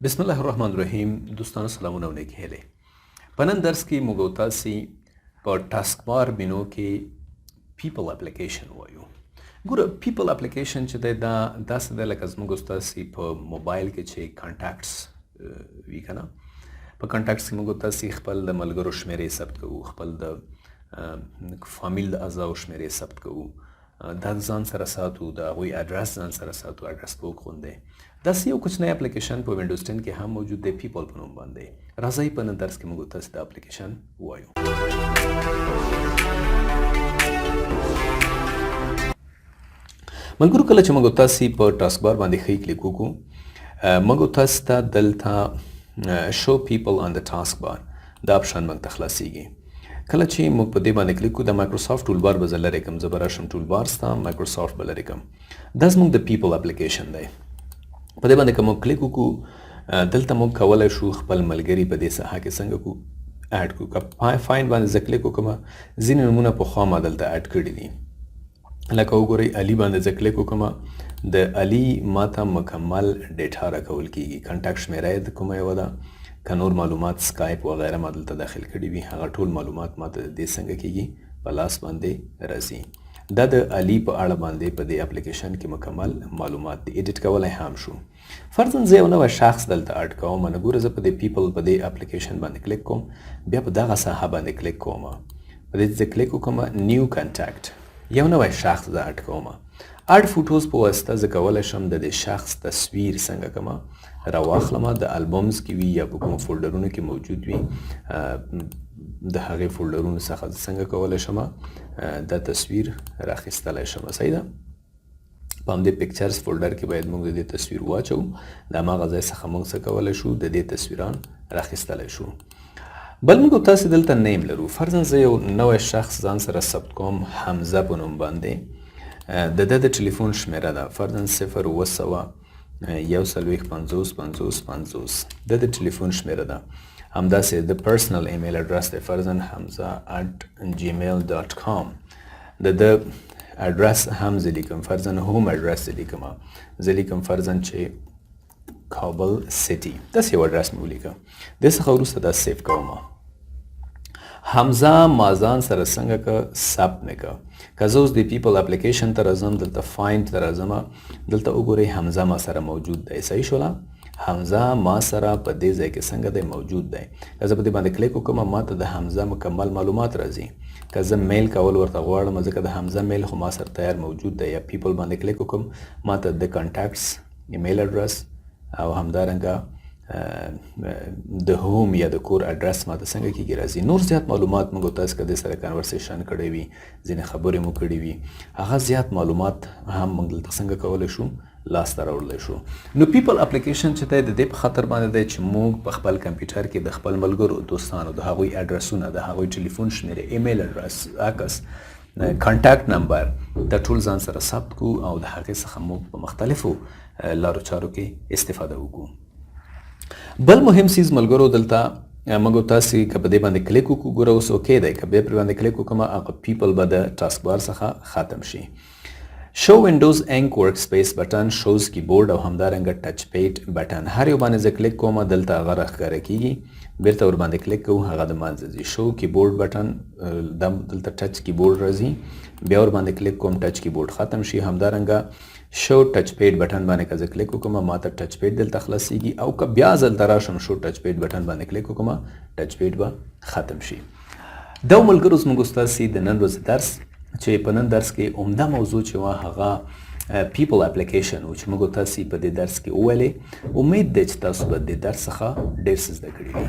بسم الله الرحمن الرحیم. دوستانو سلامونه او نیکې هیلې. په نن درس کې موږ تاسې په ټاسک بار مینو کې پیپل اپلیکیشن وایو. ګوره پیپل اپلیکیشن چې دی دا داسې دی لکه زموږ تاسې په موبایل کې چې کانټاکټس وي که نه، په کانټاکټس کې موږ تاسې خپل د ملګرو شمیرې ثبت کوو، خپل د فامیل د اعضاو شمیرې ثبت کوو، دا ځان سره ساتو، د هغوی اډرس ځان سره ساتو، اډرس بوک غوندې. داسې یو کوچنی اپلیکیشن په وینډوز 10 کې هم موجود دی، پیپل په نوم باندې. راځئ په نن درس کې موږ تاسې د اپلیکیشن وایو. ملګرو کله چې موږ تاسې په ټاسک بار باندې ښی کلیک وکړو، موږ تاسې ته دلته شو پیپل آن د ټاسک بار دا اپشن موږ ته خلاصیږي. کله چې موږ په دې باندې کلیک کوو د مایکروسافټ ټول بار به زه لرې کړم، زه به راشم ټول بار ستا مایکروسافټ به لرې کړم. دا زموږ د پیپل اپلیکیشن دی. په دې باندې که موږ کلیک وکړو، دلته موږ کولی شو خپل ملګري په دې ساحه کې څنګه کړو، اډ کړو. که فایند باندې زه کلیک وکړم، ځینې نومونه پخوا ما دلته اډ کړي دي. لکه وګورئ علي باندې زه کلیک وکړم، د علي ماته مکمل ډیټا راکول کیږي، کنټاکټ شمیره یې د کومه یوه ده، که نور معلومات سکایپ وغیره ما دلته داخل کړي وي، هغه ټول معلومات ما ته د دې څنګه کیږي په لاس باندې راځي. دا د علي په اړه باندې په دې اپلیکیشن کې مکمل معلومات دي. ایډیټ کولی هم شو. فرضاً زه یو نوی شخص دلته اډ کوم، نو ګوره زه په دې پیپل په دې اپلیکیشن باندې کلیک کوم، بیا په دغه ساحه باندې کلیک کوم، په دې زه کلیک وکړم نیو کنټاکټ، یو نوی شخص زه اډ کوم. اډ فوټوز په واسطه زه کولی شم د دې شخص تصویر څنګه کومه راواخلم، د البمز کې وي یا په کومو فولډرونو کې موجود وي، د هغې فولډرونو څخه زه څنګه کولی شم دا تصویر راخیستلی شم. صحیح ده؟ په همدې پکچرز فولډر کې باید موږ د دې تصویر واچو، د هماغه ځای څخه موږ څه کولی شو د دې تصویران راخیستلی شو. بل موږ تاسې دلته نیم لرو. فرضاً زه یو نوی شخص ځان سره ثبت کوم، حمزه په نوم باندې، د ده د ټلیفون شمیره ده فرضاً 0 د د ټلیفون شمیره ده. همداسې د پرسنل ایمیل اډرس دی، فرضاً hamza@gmail.com. د اډرس هم زه لیکم، فرضاً هوم اډرس زه لیکم، زه لیکم فرضاً چې کابل سیټي، داسې یو اډرس مې ولیکه. دې څخه وروسته دا سیف کوم. حمزه ما ځان سره څنګه که ثبت مې که. که زه اوس د پیپل اپلیکیشن ته راځم، دلته فایند ته راځم، دلته وګورئ حمزه ما سره موجود دی. صحیح شوله؟ حمزه ما سره په دې ځای کې څنګه دی موجود دی. که زه په دې باندې کلیک وکړم، ما ته د حمزه مکمل معلومات راځي. که زه میل کول ورته غواړم، ځکه د حمزه میل خو ما سره تیار موجود دی، یا پیپل باندې کلیک وکړم، ما ته د کانټاکټس ایمیل اډرس او همدارنګه د هوم یا د کور اډرس ما ته څنګه کېږي راځي. نور زیات معلومات موږ تاسو که دې سره کنورسیشن کړی وي، ځینې خبرې مو کړي وي، هغه زیات معلومات هم موږ دلته څنګه کولی شو لاسته راوړلی شو. نو پیپل اپلیکیشن چې دی د دې په خاطر باندې دی چې موږ په خپل کمپیوټر کې د خپل ملګرو دوستانو د هغوی اډرسونه، د هغوی ټلیفون شمیرې، ایمیل اډرس، عکس، کانټاکټ نمبر دا ټول ځان سره ثبت کړو او د هغې څخه موږ په مختلفو لارو چارو کې استفاده وکړو. بل مهم سیز ملګرو دلته موږ تاسې که په دې باندې کلیک وکړو، ګوره اوس اوکې دی. که بیا پرې باندې کلیک وکړم، هغه پیپل به د ټاسک بار څخه ختم شي. شو وینډوز انک ورک سپیس بټن، شوز کیبورډ او همدارنګه ټچ پیډ بټن، هر یو باندې زه کلیک کوم، دلته هغه راښکاره کېږي، بیرته ور باندې کلیک کوو، هغه د منځه ځي. شو کیبورډ بټن دلته ټچ کیبورډ راځي، بیا ور باندې کلیک کوم، ټچ کیبورډ ختم شي. همدارنګه شو ټچ پیډ بټن باندې که زه کلیک وکړم، ما ته ټچ پیډ دلته خلاصیږي، او که بیا زه دلته راشم شو ټچ پیډ بټن باندې کلیک وکړم، ټچ پیډ به ختم شي. دا ملګرو زموږ ستاسې د نن ورځې درس چې په نن درس کې عمده موضوع چې وه هغه پیپل اپلیکیشن و چې موږ تاسې په دې درس کې وویلې. امید دی چې تاسو به د درس څخه ډېر څه زده کړي وي.